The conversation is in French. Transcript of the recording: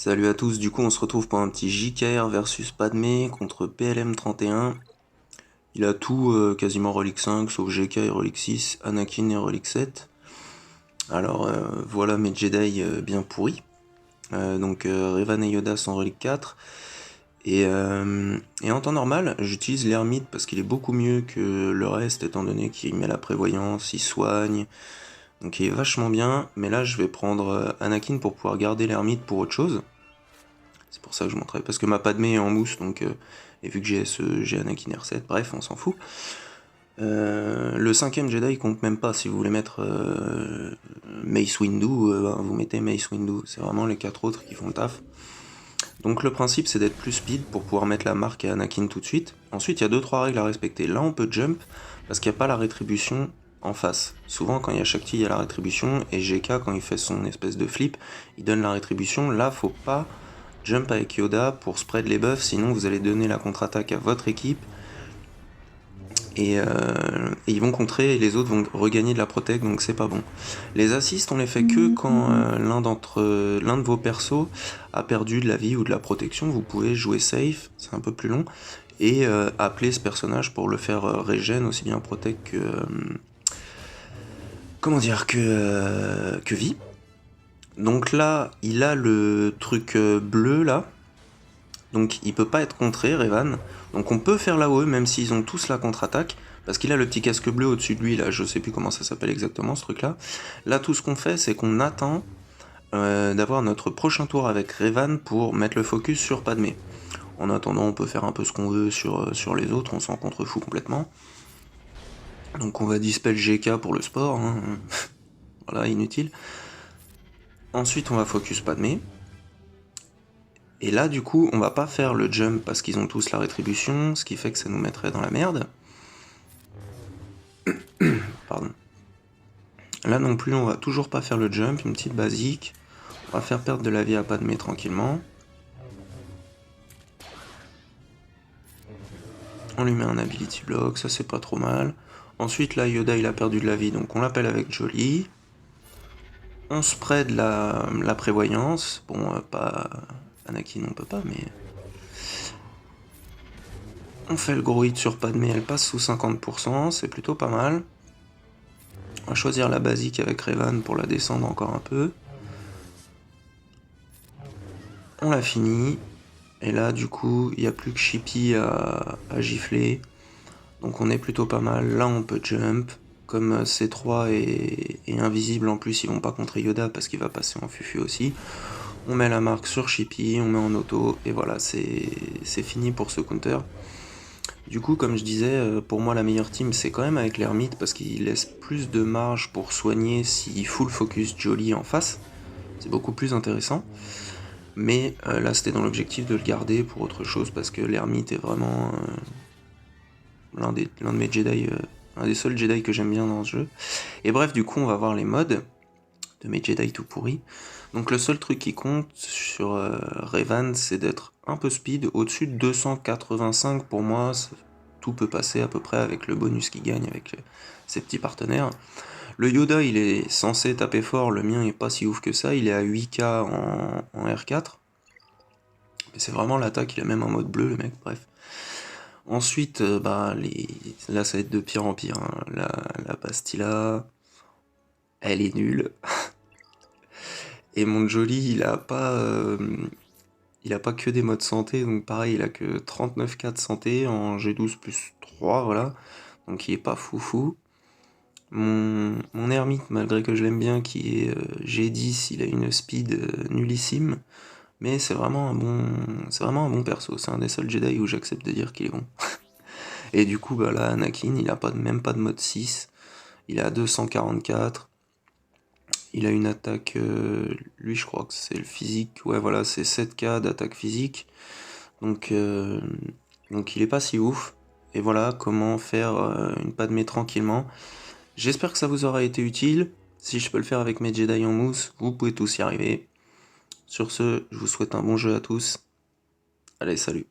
Salut à tous, du coup on se retrouve pour un petit JKR versus Padmé contre PLM31. Il a tout, quasiment Relic 5, sauf GK et Relic 6, Anakin et Relic 7. Alors voilà mes Jedi bien pourris. Revan et Yoda sont Relic 4. Et en temps normal, j'utilise l'ermite parce qu'il est beaucoup mieux que le reste, étant donné qu'il met la prévoyance, il soigne, donc il est vachement bien. Mais là je vais prendre Anakin pour pouvoir garder l'ermite pour autre chose. C'est pour ça que je montrais. Parce que ma Padmé est en mousse, et vu que j'ai Anakin R7, bref, on s'en fout. Le cinquième Jedi compte même pas. Si vous voulez mettre Mace Windu, vous mettez Mace Windu. C'est vraiment les quatre autres qui font le taf. Donc le principe c'est d'être plus speed pour pouvoir mettre la marque à Anakin tout de suite. Ensuite il y a 2-3 règles à respecter. Là on peut jump parce qu'il n'y a pas la rétribution en face. Souvent quand il y a Shakti il y a la rétribution et GK quand il fait son espèce de flip il donne la rétribution. Là faut pas jump avec Yoda pour spread les buffs, sinon vous allez donner la contre-attaque à votre équipe et ils vont contrer et les autres vont regagner de la protect, donc c'est pas bon. Les assists on les fait que quand l'un de vos persos a perdu de la vie ou de la protection. Vous pouvez jouer safe, c'est un peu plus long, et appeler ce personnage pour le faire regen, aussi bien protect que que vie. Donc là il a le truc bleu là. Donc il peut pas être contré, Revan. Donc on peut faire l'AOE même s'ils ont tous la contre-attaque. Parce qu'il a le petit casque bleu au-dessus de lui, là, je sais plus comment ça s'appelle exactement ce truc-là. Là, tout ce qu'on fait, c'est qu'on attend d'avoir notre prochain tour avec Revan pour mettre le focus sur Padmé. En attendant, on peut faire un peu ce qu'on veut sur les autres, on s'en contrefout complètement. Donc on va dispel GK pour le sport, hein. Voilà, inutile. Ensuite, on va focus Padmé. Et là, du coup, on va pas faire le jump parce qu'ils ont tous la rétribution, ce qui fait que ça nous mettrait dans la merde. Pardon. Là non plus, on va toujours pas faire le jump, une petite basique. On va faire perdre de la vie à Padmé tranquillement. On lui met un ability block, ça c'est pas trop mal. Ensuite, là, Yoda il a perdu de la vie, donc on l'appelle avec Jolie. On spread la prévoyance. Bon, pas Anakin, on peut pas, mais. On fait le gros hit sur Padmé, elle passe sous 50%, c'est plutôt pas mal. On va choisir la basique avec Revan pour la descendre encore un peu. On l'a fini. Et là, du coup, il n'y a plus que Chippy à gifler. Donc on est plutôt pas mal. Là, on peut jump. Comme C3 est invisible, en plus, ils vont pas contrer Yoda parce qu'il va passer en fufu aussi. On met la marque sur Chippy, on met en auto, et voilà, c'est fini pour ce counter. Du coup, comme je disais, pour moi, la meilleure team, c'est quand même avec l'ermite parce qu'il laisse plus de marge pour soigner s'il full focus Jolly en face. C'est beaucoup plus intéressant. Mais là, c'était dans l'objectif de le garder pour autre chose parce que l'ermite est vraiment l'un de mes Jedi, un des seuls Jedi que j'aime bien dans ce jeu. Et bref, du coup, on va voir les mods de mes Jedi tout pourris. Donc le seul truc qui compte sur Revan, c'est d'être un peu speed. Au-dessus de 285, pour moi, tout peut passer à peu près avec le bonus qu'il gagne avec ses petits partenaires. Le Yoda, il est censé taper fort, le mien est pas si ouf que ça, il est à 8k en R4. Mais c'est vraiment l'attaque, il a même un mode bleu, le mec, bref. Ensuite, là ça va être de pire en pire, hein. La Bastilla, elle est nulle. Et mon Jolly, il a pas que des modes santé, donc pareil, il a que 39k de santé en G12 plus 3, voilà. Donc il est pas foufou. Mon ermite, malgré que je l'aime bien, qui est G10, il a une speed nullissime. Mais c'est vraiment un bon perso. C'est un des seuls Jedi où j'accepte de dire qu'il est bon. Et du coup, bah là, Anakin, il a même pas de mode 6. Il a 244. Il a une attaque, lui je crois que c'est le physique, ouais voilà, c'est 7k d'attaque physique, donc, euh, donc il est pas si ouf, et voilà comment faire une Padmé tranquillement. J'espère que ça vous aura été utile, si je peux le faire avec mes Jedi en mousse, vous pouvez tous y arriver. Sur ce, je vous souhaite un bon jeu à tous, allez salut.